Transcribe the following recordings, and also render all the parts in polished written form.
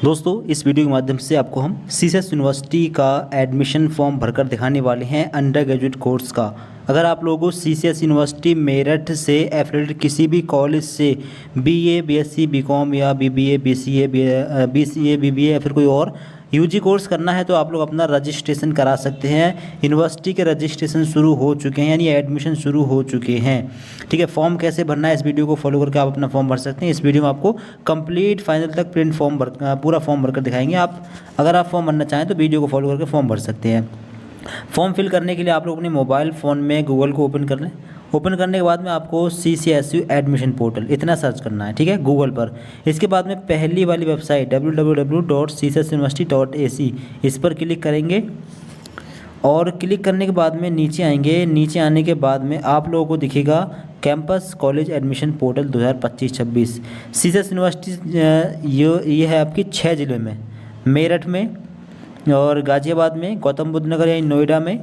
दोस्तों इस वीडियो के माध्यम से आपको हम सीसेस यूनिवर्सिटी का एडमिशन फॉर्म भरकर दिखाने वाले हैं अंडर ग्रेजुएट कोर्स का। अगर आप लोगों को सीसेस यूनिवर्सिटी मेरठ से एफिलिएटेड किसी भी कॉलेज से बीए, बीएससी, बीकॉम या बीबीए, बीसीए, बीबीए या फिर कोई और यूजी कोर्स करना है तो आप लोग अपना रजिस्ट्रेशन करा सकते हैं। यूनिवर्सिटी के रजिस्ट्रेशन शुरू हो चुके हैं, यानी एडमिशन शुरू हो चुके हैं। ठीक है, फॉर्म कैसे भरना है इस वीडियो को फॉलो करके आप अपना फॉर्म भर सकते हैं। इस वीडियो में आपको कंप्लीट फाइनल तक प्रिंट फॉर्म पूरा फॉर्म भरकर दिखाएंगे। अगर आप फॉर्म भरना चाहें तो वीडियो को फॉलो करके फॉर्म भर सकते हैं। फॉर्म फिल करने के लिए आप लोग अपने मोबाइल फ़ोन में गूगल को ओपन कर लें। ओपन करने के बाद में आपको CCSU एडमिशन पोर्टल इतना सर्च करना है, ठीक है, गूगल पर। इसके बाद में पहली वाली वेबसाइट www.csuniversity.ac इस पर क्लिक करेंगे और क्लिक करने के बाद में नीचे आएंगे। नीचे आने के बाद में आप लोगों को दिखेगा campus college admission portal 2025-26। CSS university ये है आपकी 6 ज़िले में, मेरठ में और गाज़ियाबाद में, गौतम बुद्ध नगर यानी नोएडा में,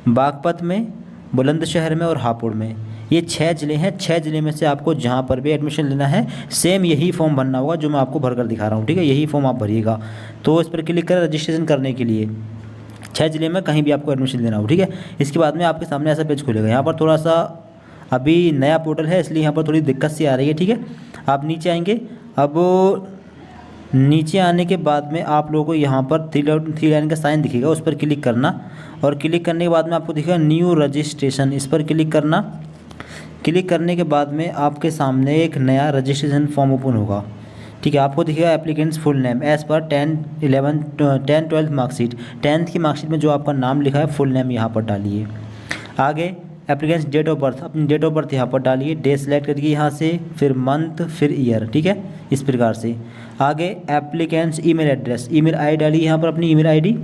बागपत में, बुलंदशहर में और हापुड़ में। ये 6 ज़िले हैं। 6 ज़िले में से आपको जहाँ पर भी एडमिशन लेना है सेम यही फॉर्म भरना होगा जो मैं आपको भरकर दिखा रहा हूँ, ठीक है। यही फॉर्म आप भरिएगा। तो इस पर क्लिक करें रजिस्ट्रेशन करने के लिए। 6 ज़िले में कहीं भी आपको एडमिशन लेना हो, ठीक है। इसके बाद में आपके सामने ऐसा पेज खुलेगा। यहाँ पर थोड़ा सा अभी नया पोर्टल है इसलिए यहाँ पर थोड़ी दिक्कत सी आ रही है, ठीक है। आप नीचे आएंगे। अब नीचे आने के बाद में आप लोगों को यहाँ पर थ्री लाइन का साइन दिखेगा, उस पर क्लिक करना और क्लिक करने के बाद में आपको दिखेगा न्यू रजिस्ट्रेशन, इस पर क्लिक करना। क्लिक करने के बाद में आपके सामने एक नया रजिस्ट्रेशन फॉर्म ओपन होगा, ठीक है। आपको दिखेगा applicants full name as per 10-12 marksheet. 10th की मार्कशीट में जो आपका नाम लिखा है फुल नेम यहाँ पर डालिए। आगे एप्लीकेंट्स डेट ऑफ बर्थ, अपनी डेट ऑफ बर्थ यहाँ पर डालिए। डे सेलेक्ट करिए यहाँ से, फिर मंथ, फिर ईयर, ठीक है, इस प्रकार से। आगे एप्लीकेंट्स ईमेल एड्रेस, ईमेल आई डालिए यहाँ पर अपनी ईमेल आईडी।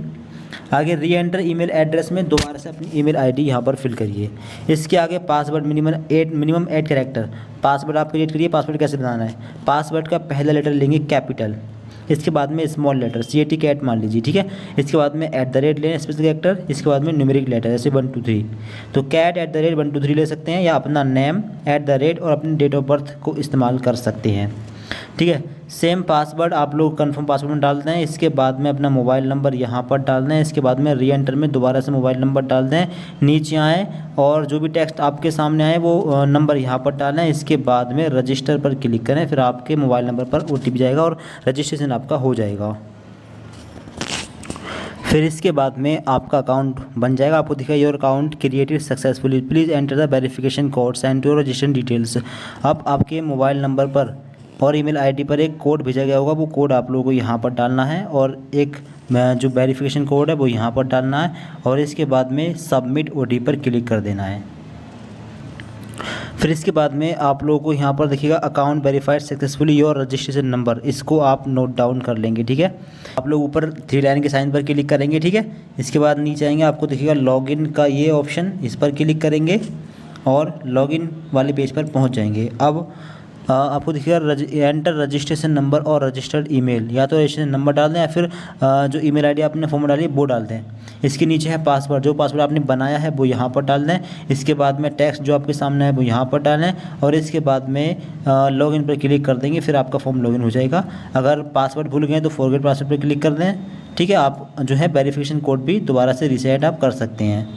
आगे री एंटर ईमेल एड्रेस में दोबारा से अपनी ईमेल आईडी यहाँ पर फिल करिए। इसके आगे पासवर्ड मिनिमम 8 कैरेक्टर पासवर्ड आप क्रिएट करिए। पासवर्ड कैसे बनाना है? पासवर्ड का पहला लेटर लेंगे कैपिटल, इसके बाद में स्मॉल लेटर CAT कैट मान लीजिए, ठीक है। इसके बाद में @ लें स्पेशल कैरेक्टर, इसके बाद में न्यूमेरिक लेटर जैसे 1 2 3। तो कैट @ 1 2 3 ले सकते हैं या अपना नेम @ और अपनी डेट ऑफ बर्थ को इस्तेमाल कर सकते हैं, ठीक है। सेम पासवर्ड आप लोग कंफर्म पासवर्ड में डाल दें। इसके बाद में अपना मोबाइल नंबर यहाँ पर डाल दें। इसके बाद में री एंटर में दोबारा से मोबाइल नंबर डाल दें। नीचे आएँ और जो भी टेक्स्ट आपके सामने आए वो नंबर यहाँ पर डालें। इसके बाद में रजिस्टर पर क्लिक करें, फिर आपके मोबाइल नंबर पर OTP जाएगा और रजिस्ट्रेशन आपका हो जाएगा। फिर इसके बाद में आपका अकाउंट बन जाएगा। आपको दिखेगा your account created successfully, please enter the verification code send to registration details. अब आपके मोबाइल नंबर पर और ईमेल आईडी पर एक कोड भेजा गया होगा, वो कोड आप लोगों को यहाँ पर डालना है और एक जो वेरिफिकेशन कोड है वो यहाँ पर डालना है और इसके बाद में सबमिट OTP पर क्लिक कर देना है। फिर इसके बाद में आप लोगों को यहाँ पर देखिएगा account verified successfully your registration number, इसको आप नोट डाउन कर लेंगे, ठीक है। आप लोग ऊपर 3 लाइन के साइन पर क्लिक करेंगे, ठीक है। इसके बाद नीचे आएंगे, आपको देखिएगा लॉगिन का ये ऑप्शन, इस पर क्लिक करेंगे और लॉगिन वाले पेज पर पहुँच जाएंगे। अब आपको दिखेगा एंटर रजिस्ट्रेशन नंबर और रजिस्टर्ड ईमेल, या तो रजिस्ट्रेशन नंबर डाल दें या फिर जो ईमेल आईडी आपने फॉर्म में डाली है वो डाल दें। इसके नीचे है पासवर्ड, जो पासवर्ड आपने बनाया है वो यहाँ पर डाल दें। इसके बाद में टेक्स्ट जो आपके सामने है वो यहाँ पर डालें और इसके बाद में लॉगिन पर क्लिक कर देंगे, फिर आपका फॉर्म लॉगिन हो जाएगा। अगर पासवर्ड भूल गए तो फॉरगेट पासवर्ड पर क्लिक कर दें, ठीक है। आप जो है वेरिफिकेशन कोड भी दोबारा से रीसेट आप कर सकते हैं।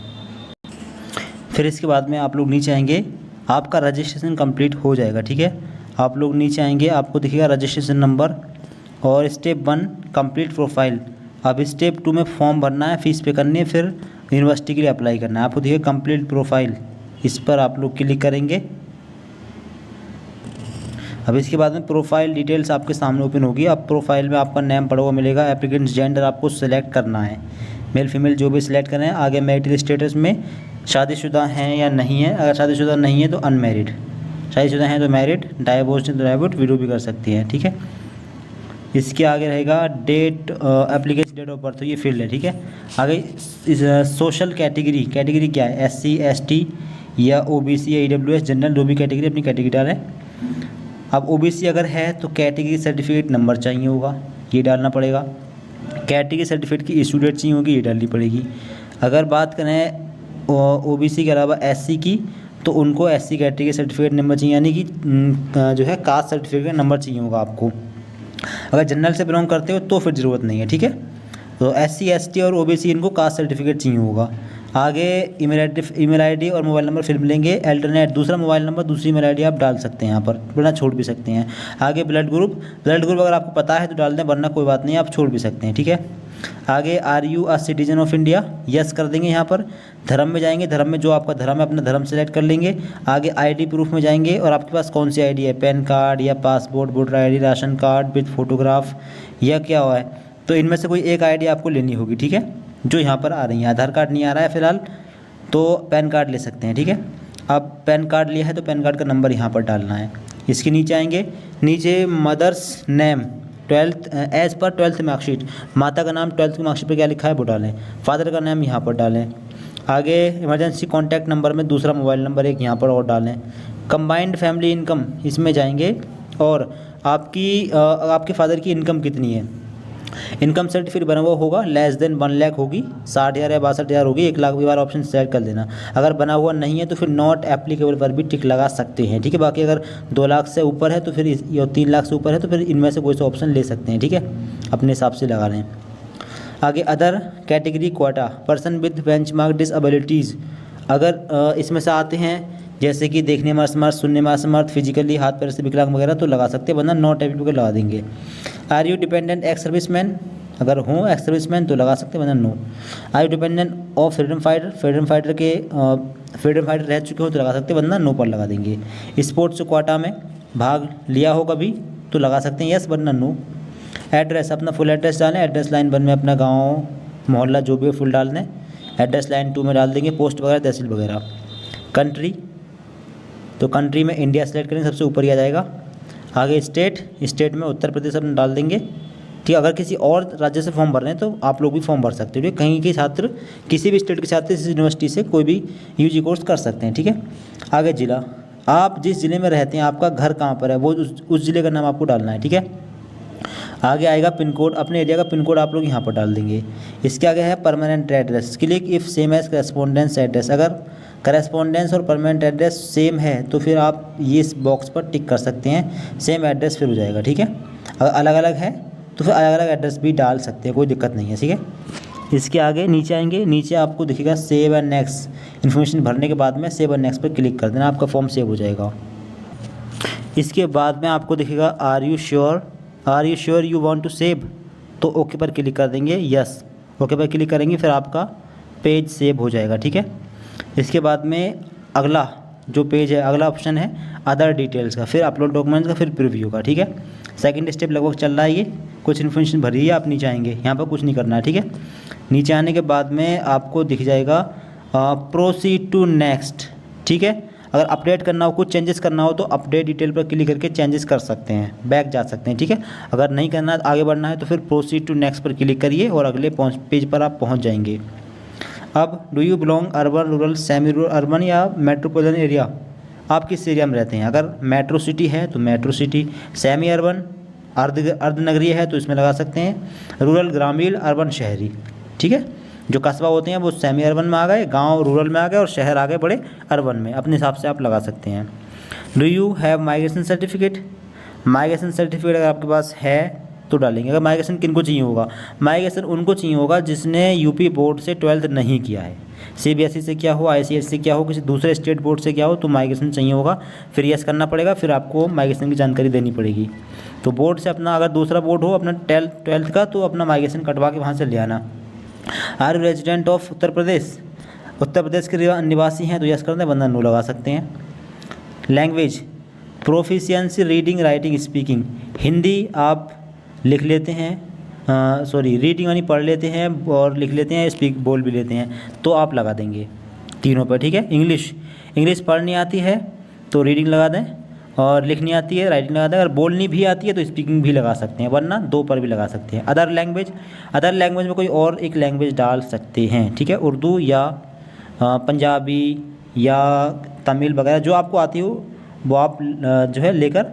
फिर इसके बाद में आप लोग नीचे आएंगे, आपका रजिस्ट्रेशन कंप्लीट हो जाएगा, ठीक है। आप लोग नीचे आएंगे, आपको दिखेगा रजिस्ट्रेशन नंबर और स्टेप 1 कंप्लीट प्रोफाइल। अब स्टेप 2 में फॉर्म भरना है, फ़ीस पे करनी है, फिर यूनिवर्सिटी के लिए अप्लाई करना है। आपको दिखेगा कंप्लीट प्रोफाइल, इस पर आप लोग क्लिक करेंगे। अब इसके बाद में प्रोफाइल डिटेल्स आपके सामने ओपन होगी। अब प्रोफाइल में आपका नेम पड़ा हुआ मिलेगा। एप्लीकेंट्स जेंडर आपको सेलेक्ट करना है, मेल फीमेल जो भी सिलेक्ट करें। आगे मैरिटल स्टेटस में शादीशुदा हैं या नहीं है, अगर शादीशुदा नहीं है तो अनमैरिड, शादीशुदा हैं तो मैरिड, डाइवोर्स हैं तो डाइवोर्स, विडो भी कर सकती हैं, ठीक है। इसके आगे रहेगा date application date of birth, ये फील्ड है, ठीक है। आगे इस सोशल कैटेगरी क्या है? SC ST या OBC या EWS जनरल, जो भी कैटेगरी अपनी कैटेगरी डालें। अब OBC अगर है तो कैटेगरी सर्टिफिकेट नंबर चाहिए होगा, ये डालना पड़ेगा। कैटेगरी सर्टिफिकेट की इशू डेट चाहिए होगी, ये डालनी पड़ेगी। अगर बात करें OBC के अलावा SC की तो उनको SC कैटेगरी सर्टिफिकेट नंबर चाहिए, यानी कि जो है कास्ट सर्टिफिकेट नंबर चाहिए होगा आपको। अगर जनरल से बिलोंग करते हो तो फिर ज़रूरत नहीं है, ठीक है। तो SC ST और OBC इनको कास्ट सर्टिफिकेट चाहिए होगा। आगे ईमेल आईडी और मोबाइल नंबर फिर मिलेंगे। अल्टरनेट दूसरा मोबाइल नंबर दूसरी ईमेल आईडी आप डाल सकते हैं यहाँ पर, वरना छोड़ भी सकते हैं। आगे ब्लड ग्रुप अगर आपको पता है तो डाल दें, वरना कोई बात नहीं, आप छोड़ भी सकते हैं, ठीक है। आगे are you a citizen of India, yes कर देंगे यहाँ पर। धर्म में जाएंगे, धर्म में जो आपका धर्म है अपना धर्म सेलेक्ट कर लेंगे। आगे आईडी प्रूफ में जाएंगे और आपके पास कौन सी आईडी है, पैन कार्ड या passport, voter ID, ration card with photograph या क्या हुआ है, तो इनमें से कोई एक आईडी आपको लेनी होगी, ठीक है, जो यहाँ पर आ रही है। आधार कार्ड नहीं आ रहा है फिलहाल तो पैन कार्ड ले सकते हैं, ठीक है। अब पैन कार्ड लिया है तो पैन कार्ड का नंबर यहाँ पर डालना है। इसके नीचे आएंगे, नीचे mother's name 12th as per 12th marksheet, माता का नाम 12th की मार्कशीट पर क्या लिखा है वो डालें। फादर का नाम यहाँ पर डालें। आगे इमरजेंसी कॉन्टैक्ट नंबर में दूसरा मोबाइल नंबर एक यहाँ पर और डालें। कंबाइंड फैमिली इनकम इसमें जाएंगे और आपके फादर की इनकम कितनी है, इनकम सर्टिफिकेट बना हुआ होगा, लेस देन 1 लाख होगी, 60,000 या 62,000 होगी, 1 लाख भी बार ऑप्शन सेलेक्ट कर देना। अगर बना हुआ नहीं है तो फिर नॉट एप्लीकेबल पर भी टिक लगा सकते हैं, ठीक है। बाकी अगर 2 लाख से ऊपर है तो फिर या 3 लाख से ऊपर है तो फिर इनमें से कोई सा ऑप्शन ले सकते हैं, ठीक है, अपने हिसाब से लगा लें। आगे other category quota, person with benchmark disabilities, अगर इसमें से आते हैं जैसे कि देखने में असमर्थ, सुनने में असमर्थ, फिजिकली हाथ पैर से विकलांग वगैरह तो लगा सकते हैं, वरना नॉट एप्लीकेबल लगा देंगे। Are you dependent ex serviceman, अगर हों एक्स सर्विसमैन तो लगा सकते हैं, वरना no. Are you dependent of freedom fighter रह चुके हो तो लगा सकते हैं, वरना नो पर लगा देंगे। स्पोर्ट्स क्वाटा में भाग लिया हो कभी तो लगा सकते हैं यस, वरना नो। एड्रेस अपना फुल एड्रेस डालें, एड्रेस लाइन 1 में अपना गाँव मोहल्ला जो भी है फुल डाल दें, एड्रेस लाइन 2 में डाल देंगे पोस्ट वगैरह तहसील वगैरह। कंट्री तो कंट्री में इंडिया सेलेक्ट करेंगे, सबसे ऊपर ही आ जाएगा। आगे स्टेट में उत्तर प्रदेश अपना डाल देंगे, ठीक। अगर किसी और राज्य से फॉर्म भर रहे हैं तो आप लोग भी फॉर्म भर सकते हो, कहीं के छात्र किसी भी स्टेट के छात्र इस यूनिवर्सिटी से कोई भी यूजी कोर्स कर सकते हैं, ठीक है। आगे जिला, आप जिस ज़िले में रहते हैं आपका घर कहाँ पर है वो उस ज़िले का नाम आपको डालना है, ठीक है। आगे आएगा पिन कोड, अपने एरिया का पिन कोड आप लोग यहाँ पर डाल देंगे। इसके आगे है permanent address, click if same as correspondence address, अगर करेस्पॉन्डेंस और परमानेंट एड्रेस सेम है तो फिर आप ये इस बॉक्स पर टिक कर सकते हैं, सेम एड्रेस फिर हो जाएगा, ठीक है। अगर अलग अलग है तो फिर अलग अलग एड्रेस भी डाल सकते हैं, कोई दिक्कत नहीं है, ठीक है। इसके आगे नीचे आएंगे, नीचे आपको दिखेगा सेव एंड नेक्स्ट, इन्फॉर्मेशन भरने के बाद में सेव एंड नेक्स्ट पर क्लिक कर देना, आपका फॉर्म सेव हो जाएगा। इसके बाद में आपको दिखेगा are you sure you want to save, तो ओके पर क्लिक कर देंगे, यस ओके पर क्लिक करेंगे, फिर आपका पेज सेव हो जाएगा, ठीक है। इसके बाद में अगला जो पेज है, अगला ऑप्शन है अदर डिटेल्स का, फिर अपलोड डॉक्यूमेंट्स का, फिर प्रीव्यू का, ठीक है। सेकंड स्टेप लगभग चल रहा है, ये कुछ इन्फॉर्मेशन भरी है, आप नीचे आएंगे, यहाँ पर कुछ नहीं करना है, ठीक है। नीचे आने के बाद में आपको दिख जाएगा प्रोसीड टू नेक्स्ट, ठीक है। अगर अपडेट करना हो, कुछ चेंजेस करना हो तो अपडेट डिटेल पर क्लिक करके चेंजेस कर सकते हैं, बैक जा सकते हैं, ठीक है। अगर नहीं करना है, आगे बढ़ना है तो फिर प्रोसीड टू नेक्स्ट पर क्लिक करिए और अगले पेज पर आप पहुँच जाएंगे। अब do you belong urban, rural, semi rural, urban या मेट्रोपॉलिटन एरिया, आप किस एरिया में रहते हैं। अगर मेट्रो सिटी है तो मेट्रो सिटी, सेमी अर्बन अर्धनगरीय है तो इसमें लगा सकते हैं, रूरल ग्रामीण, अर्बन शहरी, ठीक है। जो कस्बा होते हैं वो सेमी अर्बन में आ गए, गांव रूरल में आ गए और शहर आ गए बड़े अर्बन में, अपने हिसाब से आप लगा सकते हैं। Do you have migration certificate, migration certificate अगर आपके पास है तो डालेंगे। अगर माइग्रेशन किनको चाहिए होगा, माइग्रेशन उनको चाहिए होगा जिसने यूपी बोर्ड से 12th नहीं किया है, सीबीएसई से क्या हो, आईसीएसई से क्या हो, किसी दूसरे स्टेट बोर्ड से क्या हो, तो माइग्रेशन चाहिए होगा, फिर यस करना पड़ेगा, फिर आपको माइग्रेशन की जानकारी देनी पड़ेगी। तो बोर्ड से अपना अगर दूसरा बोर्ड हो अपना 12th का तो अपना माइग्रेशन कटवा के वहाँ से ले आना। आर रेजिडेंट ऑफ उत्तर प्रदेश, उत्तर प्रदेश के निवासी हैं तो यस कर दें, वरना नो लगा सकते हैं। Language proficiency reading writing speaking, Hindi आप लिख लेते हैं, रीडिंग यानी पढ़ लेते हैं और लिख लेते हैं, स्पीक बोल भी लेते हैं तो आप लगा देंगे तीनों पर, ठीक है। इंग्लिश पढ़नी आती है तो रीडिंग लगा दें, और लिखनी आती है राइटिंग लगा दें, अगर बोलनी भी आती है तो स्पीकिंग भी लगा सकते हैं, वरना 2 पर भी लगा सकते हैं। अदर लैंग्वेज में कोई और एक लैंग्वेज डाल सकते हैं, ठीक है, उर्दू या पंजाबी या तमिल वगैरह जो आपको आती हो वो आप जो है लेकर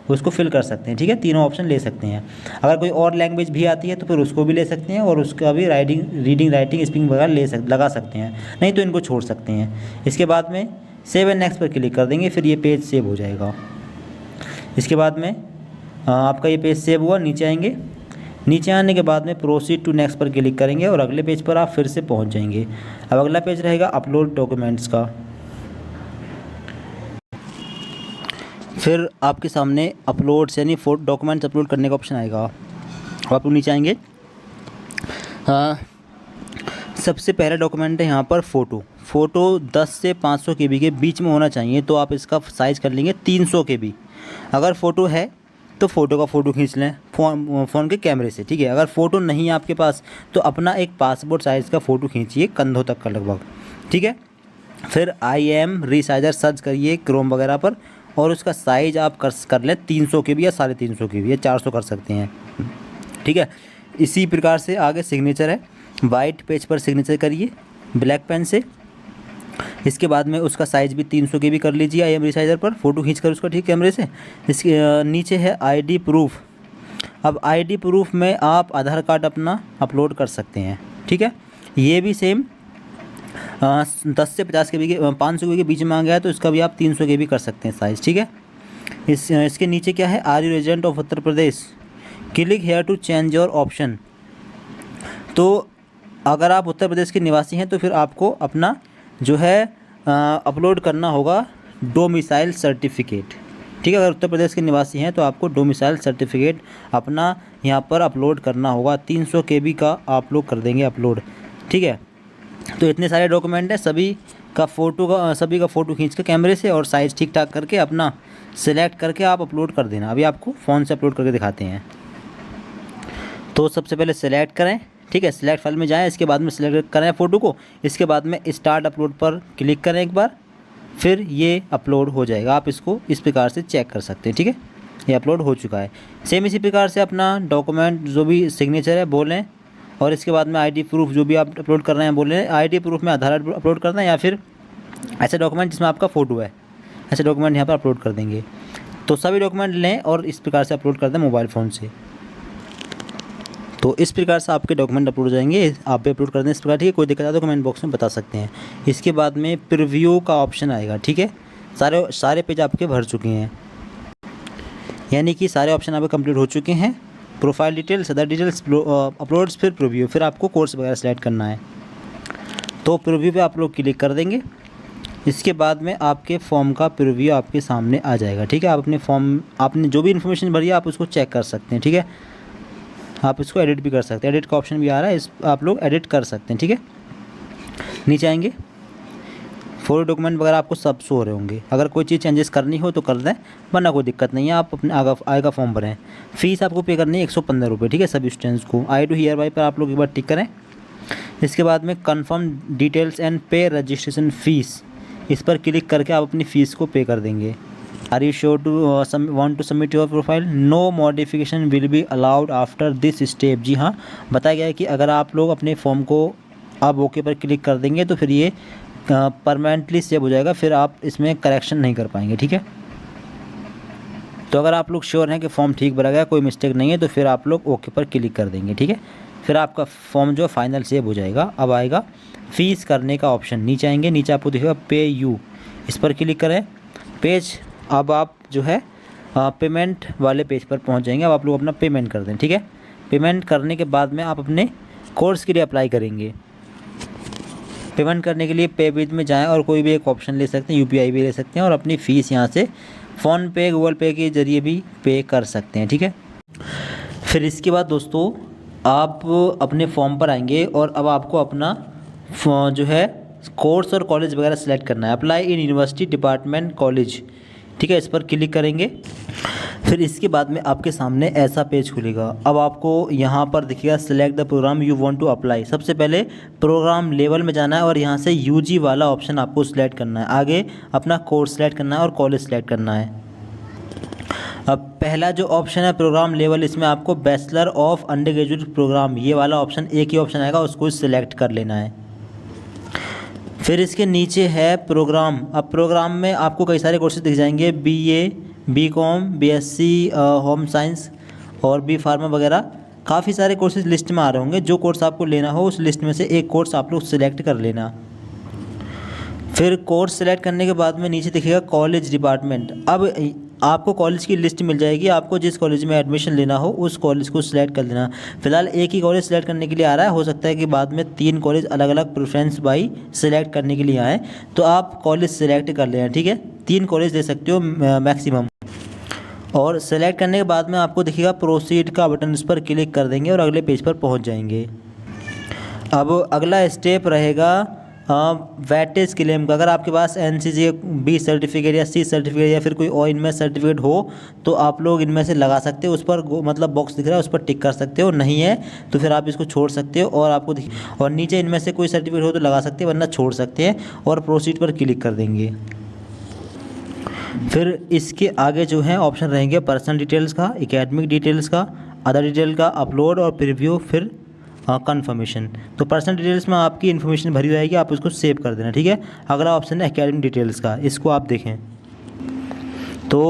उसको फिल कर सकते हैं, ठीक है। तीनों ऑप्शन ले सकते हैं। अगर कोई और लैंग्वेज भी आती है तो फिर उसको भी ले सकते हैं और उसका भी रीडिंग राइटिंग स्पीकिंग वगैरह लगा सकते हैं, नहीं तो इनको छोड़ सकते हैं। इसके बाद में सेव एंड नेक्स्ट पर क्लिक कर देंगे, फिर ये पेज सेव हो जाएगा। इसके बाद में आपका ये पेज सेव हुआ, नीचे आएंगे। नीचे आने के बाद में प्रोसीड टू नेक्स्ट पर क्लिक करेंगे और अगले पेज पर आप फिर से पहुंच जाएंगे। अब अगला पेज रहेगा अपलोड डॉक्यूमेंट्स का। फिर आपके सामने अपलोड्स यानी डॉक्यूमेंट्स अपलोड करने का ऑप्शन आएगा। अब आप लोग नीचे आएंगे। सबसे पहला डॉक्यूमेंट है यहाँ पर फ़ोटो 10 से 500 KB के बीच में होना चाहिए, तो आप इसका साइज़ कर लेंगे 300 KB। अगर फ़ोटो है तो फ़ोटो का फ़ोटो खींच लें फ़ोन के कैमरे से, ठीक है। अगर फ़ोटो नहीं है आपके पास तो अपना एक पासपोर्ट साइज़ का फ़ोटो खींचिए कंधों तक का लगभग, ठीक है। फिर IM रीसाइजर सर्च करिए क्रोम वगैरह पर और उसका साइज़ आप कर लें 300 KB या 350 KB या 400 कर सकते हैं, ठीक है। इसी प्रकार से आगे सिग्नेचर है, वाइट पेज पर सिग्नेचर करिए ब्लैक पेन से। इसके बाद में उसका साइज़ भी 300 KB कर लीजिए IM रीसाइजर पर फ़ोटो खींचकर उसका, ठीक कैमरे से। इसके नीचे है ID प्रूफ। अब ID प्रूफ में आप आधार कार्ड अपना अपलोड कर सकते हैं, ठीक है। ये भी सेम 10 से 50 KB के 500 KB के बीच में आ गया तो इसका भी आप 300 KB कर सकते हैं साइज़, ठीक है। इसके नीचे क्या है, are you resident of Uttar Pradesh, click here to change your option. तो अगर आप उत्तर प्रदेश के निवासी हैं तो फिर आपको अपना जो है अपलोड करना होगा डोमिसाइल सर्टिफिकेट, ठीक है। अगर उत्तर प्रदेश के निवासी हैं तो आपको डोमिसाइल सर्टिफिकेट अपना यहाँ पर अपलोड करना होगा। 300 KB का आप लोग कर देंगे अपलोड, ठीक है। तो इतने सारे डॉक्यूमेंट हैं, सभी का फ़ोटो खींच के कैमरे से और साइज़ ठीक ठाक करके अपना सेलेक्ट करके आप अपलोड कर देना। अभी आपको फ़ोन से अपलोड करके दिखाते हैं। तो सबसे पहले सेलेक्ट करें, ठीक है। सेलेक्ट फाइल में जाएं, इसके बाद में सेलेक्ट करें फ़ोटो को। इसके बाद में स्टार्ट अपलोड पर क्लिक करें एक बार, फिर ये अपलोड हो जाएगा। आप इसको इस प्रकार से चेक कर सकते हैं, ठीक है। ये अपलोड हो चुका है। सेम इसी प्रकार से अपना डॉक्यूमेंट जो भी सिग्नेचर है बोलें और इसके बाद में ID प्रूफ जो भी आप अपलोड कर रहे हैं बोलें। ID प्रूफ में आधार कार्ड अपलोड करना है या फिर ऐसे डॉक्यूमेंट जिसमें आपका फ़ोटो है, ऐसे डॉक्यूमेंट यहाँ पर अपलोड कर देंगे। तो सभी डॉक्यूमेंट लें और इस प्रकार से अपलोड कर दें मोबाइल फ़ोन से। तो इस प्रकार से आपके डॉक्यूमेंट अपलोड हो जाएंगे। आप भी अपलोड कर दें इस प्रकार, ठीक है। कोई दिक्कत आए तो कमेंट बॉक्स में बता सकते हैं। इसके बाद में प्रीव्यू का ऑप्शन आएगा, ठीक है। सारे पेज आपके भर चुके हैं, यानी कि सारे ऑप्शन आपके कंप्लीट हो चुके हैं। Profile details, other details, uploads, फिर प्रीव्यू, फिर आपको कोर्स वगैरह सेलेक्ट करना है। तो प्रीव्यू पे आप लोग क्लिक कर देंगे। इसके बाद में आपके फॉर्म का प्रीव्यू आपके सामने आ जाएगा, ठीक है। आप अपने फॉर्म आपने जो भी इन्फॉर्मेशन भरी है आप उसको चेक कर सकते हैं, ठीक है। आप इसको एडिट भी कर सकते हैं, एडिट का ऑप्शन भी आ रहा है, आप लोग एडिट कर सकते हैं, ठीक है। नीचे आएंगे, फोटो डॉक्यूमेंट वगैरह आपको सब शो हो रहे होंगे। अगर कोई चीज़ चेंजेस करनी हो तो कर दें, वरना कोई दिक्कत नहीं है। आप अपने आगे का फॉर्म भरें। फ़ीस आपको पे करनी है 115 रुपये, ठीक है, सभी स्टूडेंट्स को। आई टू हियर बाई पर आप लोग एक बार टिक करें। इसके बाद में कन्फर्म डिटेल्स एंड पे रजिस्ट्रेशन फ़ीस, इस पर क्लिक करके आप अपनी फ़ीस को पे कर देंगे। Are you sure to want to submit your profile, no modification will be allowed after this step. जी हाँ, बताया गया है कि अगर आप लोग अपने फॉर्म को अब ओके पर क्लिक कर देंगे तो फिर ये परमानेंटली सेव हो जाएगा, फिर आप इसमें करेक्शन नहीं कर पाएंगे, ठीक है। तो अगर आप लोग श्योर हैं कि फॉर्म ठीक भरा गया, कोई मिस्टेक नहीं है, तो फिर आप लोग ओके पर क्लिक कर देंगे, ठीक है। फिर आपका फॉर्म जो फाइनल सेव हो जाएगा। अब आएगा फ़ीस करने का ऑप्शन, नीचे आएंगे, नीचे आपको दिखेगा पे यू, इस पर क्लिक करें। पेज अब आप जो है पेमेंट वाले पेज पर पहुंच जाएंगे। अब आप लोग अपना पेमेंट कर दें, ठीक है। पेमेंट करने के बाद में आप अपने कोर्स के लिए अप्लाई करेंगे। पेमेंट करने के लिए पे विद में जाएं और कोई भी एक ऑप्शन ले सकते हैं, UPI भी ले सकते हैं और अपनी फ़ीस यहाँ से फ़ोनपे, गूगल पे के ज़रिए भी पे कर सकते हैं, ठीक है। फिर इसके बाद दोस्तों आप अपने फॉर्म पर आएंगे और अब आपको अपना जो है कोर्स और कॉलेज वगैरह सेलेक्ट करना है। Apply in university department college, ठीक है, इस पर क्लिक करेंगे। फिर इसके बाद में आपके सामने ऐसा पेज खुलेगा। अब आपको यहाँ पर दिखेगा select the program you want to apply. सबसे पहले प्रोग्राम लेवल में जाना है और यहाँ से UG वाला ऑप्शन आपको सिलेक्ट करना है। आगे अपना कोर्स सेलेक्ट करना है और कॉलेज सेलेक्ट करना है। अब पहला जो ऑप्शन है प्रोग्राम लेवल, इसमें आपको bachelor of under graduate program, ये वाला ऑप्शन एक ही ऑप्शन आएगा, उसको सिलेक्ट कर लेना है। फिर इसके नीचे है प्रोग्राम। अब प्रोग्राम में आपको कई सारे कोर्सेज दिख जाएंगे, BA, BCom, BSc home science और B फार्मा वगैरह, काफ़ी सारे कोर्सेज लिस्ट में आ रहे होंगे। जो कोर्स आपको लेना हो उस लिस्ट में से एक कोर्स आप लोग सिलेक्ट कर लेना। फिर कोर्स सेलेक्ट करने के बाद में नीचे दिखेगा कॉलेज डिपार्टमेंट। अब आपको कॉलेज की लिस्ट मिल जाएगी, आपको जिस कॉलेज में एडमिशन लेना हो उस कॉलेज को सिलेक्ट कर लेना। फिलहाल एक ही कॉलेज सेलेक्ट करने के लिए आ रहा है, हो सकता है कि बाद में 3 कॉलेज अलग अलग प्रेफरेंस बाई सेलेक्ट करने के लिए आए, तो आप कॉलेज सेलेक्ट कर लेना, ठीक है। 3 कॉलेज ले सकते हो मैक्सिमम। और सेलेक्ट करने के बाद में आपको दिखेगा प्रोसीड का बटन, उस पर क्लिक कर देंगे और अगले पेज पर पहुंच जाएंगे। अब अगला स्टेप रहेगा वेटेज क्लेम का। अगर आपके पास NCC B सर्टिफिकेट या C सर्टिफिकेट या फिर कोई और इनमें सर्टिफिकेट हो तो आप लोग इनमें से लगा सकते हो, उस पर मतलब बॉक्स दिख रहा है उस पर टिक कर सकते हो, नहीं है तो फिर आप इसको छोड़ सकते हो। और आपको और नीचे इनमें से कोई सर्टिफिकेट हो तो लगा सकते हैं, वरना छोड़ सकते हैं और प्रोसीड पर क्लिक कर देंगे। फिर इसके आगे जो है ऑप्शन रहेंगे पर्सनल डिटेल्स का, एकेडमिक डिटेल्स का, अदर डिटेल का, अपलोड और प्रीव्यू, फिर कन्फर्मेशन। तो पर्सनल डिटेल्स में आपकी इन्फॉर्मेशन भरी जाएगी, आप उसको सेव कर देना, ठीक है। अगला ऑप्शन है एकेडमिक डिटेल्स का, इसको आप देखें। तो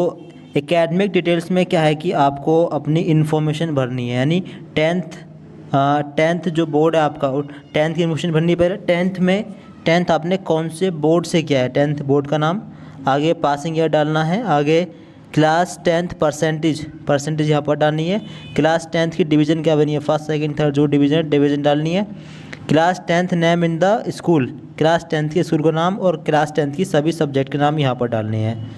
एकेडमिक डिटेल्स में क्या है कि आपको अपनी इन्फॉर्मेशन भरनी है, यानी टेंथ जो बोर्ड है आपका, 10th की इन्फॉर्मेशन भरनी है। पहले 10th में 10th आपने कौन से बोर्ड से किया है, 10th बोर्ड का नाम, आगे पासिंग ईयर डालना है, आगे क्लास 10th परसेंटेज यहाँ पर डालनी है, क्लास 10th की डिवीज़न क्या बनी है, फर्स्ट सेकंड थर्ड जो डिवीज़न डालनी है, class 10th name in the school, class 10th के स्कूल का नाम और क्लास 10th की सभी सब्जेक्ट के नाम यहाँ पर डालने हैं।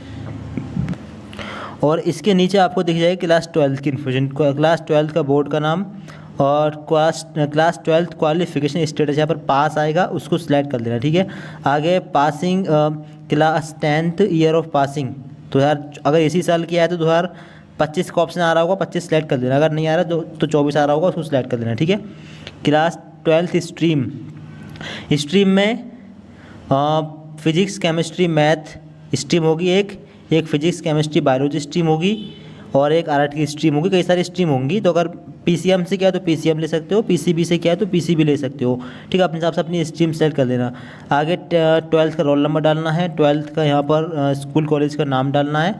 और इसके नीचे आपको दिख जाएगी क्लास 12th की इन्फॉर्मेशन, क्लास 12th का बोर्ड का नाम और क्लास 12th क्वालिफिकेशन स्टेटस, यहाँ पर पास आएगा उसको सिलेक्ट कर लेना, ठीक है। आगे passing class 10th year of passing, तो यार अगर इसी साल किया है तो 2025 का ऑप्शन आ रहा होगा, 25 सेलेक्ट कर देना, अगर नहीं आ रहा तो 24 आ रहा होगा उसको सिलेक्ट कर देना, ठीक है। क्लास 12th स्ट्रीम में फिजिक्स केमिस्ट्री मैथ स्ट्रीम होगी, एक फिजिक्स केमिस्ट्री बायोलॉजी स्ट्रीम होगी और एक आर्ट की स्ट्रीम होगी, कई सारी स्ट्रीम होंगी। तो अगर PCM से किया तो PCM ले सकते हो, PCB से किया है तो PCB ले सकते हो, ठीक है। अपने हिसाब से अपनी स्ट्रीम सेलेक्ट कर लेना। आगे 12th का रोल नंबर डालना है, 12th का यहाँ पर स्कूल कॉलेज का नाम डालना है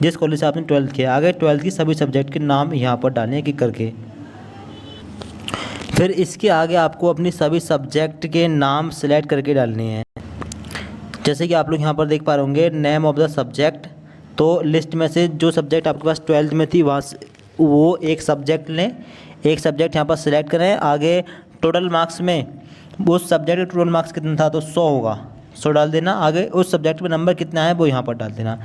जिस कॉलेज से आपने 12th किया। आगे 12th की सभी सब्जेक्ट के नाम यहाँ पर डालने हैं एक करके। फिर इसके आगे आपको अपनी सभी सब्जेक्ट के नाम सेलेक्ट करके डालने हैं। जैसे कि आप लोग यहाँ पर देख पा रहे होंगे नेम ऑफ द सब्जेक्ट, तो लिस्ट में से जो सब्जेक्ट आपके पास 12th में थी वहाँ से वो एक सब्जेक्ट लें, एक सब्जेक्ट यहाँ पर सिलेक्ट करें। आगे टोटल मार्क्स में उस सब्जेक्ट का टोटल मार्क्स कितना था तो 100 होगा, 100 डाल देना। आगे उस सब्जेक्ट में नंबर कितना है वो यहाँ पर डाल देना।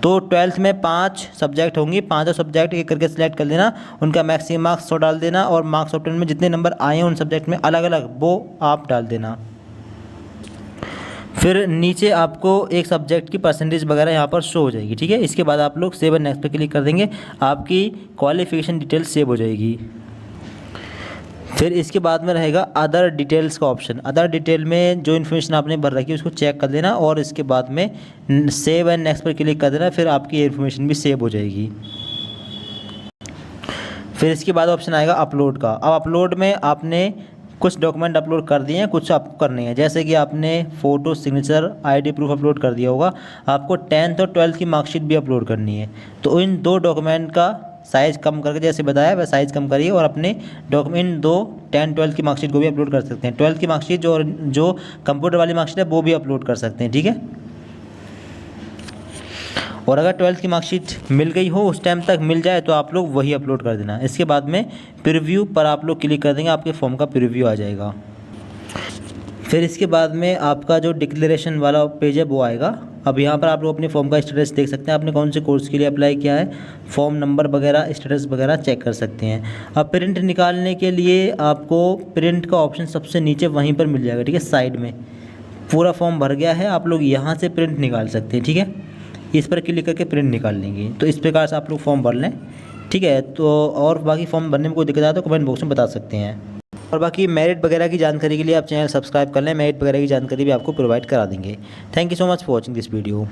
तो 12th में 5 सब्जेक्ट होंगी, 5 सब्जेक्ट एक करके सिलेक्ट कर लेना, उनका मैक्सिमम मार्क्स 100 डाल देना और मार्क्स ऑफ 10 में जितने नंबर आए हैं उन सब्जेक्ट में अलग अलग वो आप डाल देना। फिर नीचे आपको एक सब्जेक्ट की परसेंटेज वगैरह यहाँ पर शो हो जाएगी, ठीक है। इसके बाद आप लोग सेव एंड नेक्स्ट पे क्लिक कर देंगे, आपकी क्वालिफिकेशन डिटेल सेव हो जाएगी। फिर इसके बाद में रहेगा अदर डिटेल्स का ऑप्शन। अदर डिटेल में जो इन्फॉर्मेशन आपने भर रखी है उसको चेक कर देना और इसके बाद में सेव एंड नेक्स्ट पर क्लिक कर देना, फिर आपकी इन्फॉर्मेशन भी सेव हो जाएगी। फिर इसके बाद ऑप्शन आएगा अपलोड का। अब अपलोड में आपने कुछ डॉक्यूमेंट अपलोड कर दिए हैं, कुछ आपको करने हैं, जैसे कि आपने photo, signature, ID proof upload कर दिया होगा, आपको 10th और 12th की मार्कशीट भी अपलोड करनी है। तो इन 2 डॉक्यूमेंट का साइज़ कम करके जैसे बताया वह साइज़ कम करिए और अपने डॉक्यूमेंट 2 10 12th की मार्कशीट को भी अपलोड कर सकते हैं। 12th की मार्कशीट जो कंप्यूटर वाली मार्कशीट है वो भी अपलोड कर सकते हैं, ठीक है। और अगर 12th की मार्कशीट मिल गई हो, उस टाइम तक मिल जाए तो आप लोग वही अपलोड कर देना। इसके बाद में प्रीव्यू पर आप लोग क्लिक कर देंगे, आपके फॉर्म का प्रीव्यू आ जाएगा। फिर इसके बाद में आपका जो डिक्लेरेशन वाला पेज है वो आएगा। अब यहाँ पर आप लोग अपने फॉर्म का स्टेटस देख सकते हैं, आपने कौन से कोर्स के लिए अप्लाई किया है, फॉर्म नंबर वगैरह स्टेटस वगैरह चेक कर सकते हैं। अब प्रिंट निकालने के लिए आपको प्रिंट का ऑप्शन सबसे नीचे वहीं पर मिल जाएगा, ठीक है। साइड में पूरा फॉर्म भर गया है, आप लोग यहाँ से प्रिंट निकाल सकते हैं, ठीक है। इस पर क्लिक करके प्रिंट निकाल लेंगे। तो इस प्रकार से आप लोग फॉर्म भर लें, ठीक है। तो और बाकी फॉर्म भरने में कोई दिक्कत आए तो कमेंट बॉक्स में बता सकते हैं। और बाकी मेरिट वगैरह की जानकारी के लिए आप चैनल सब्सक्राइब कर लें, मेरिट वगैरह की जानकारी भी आपको प्रोवाइड करा देंगे। Thank you so much for watching this video.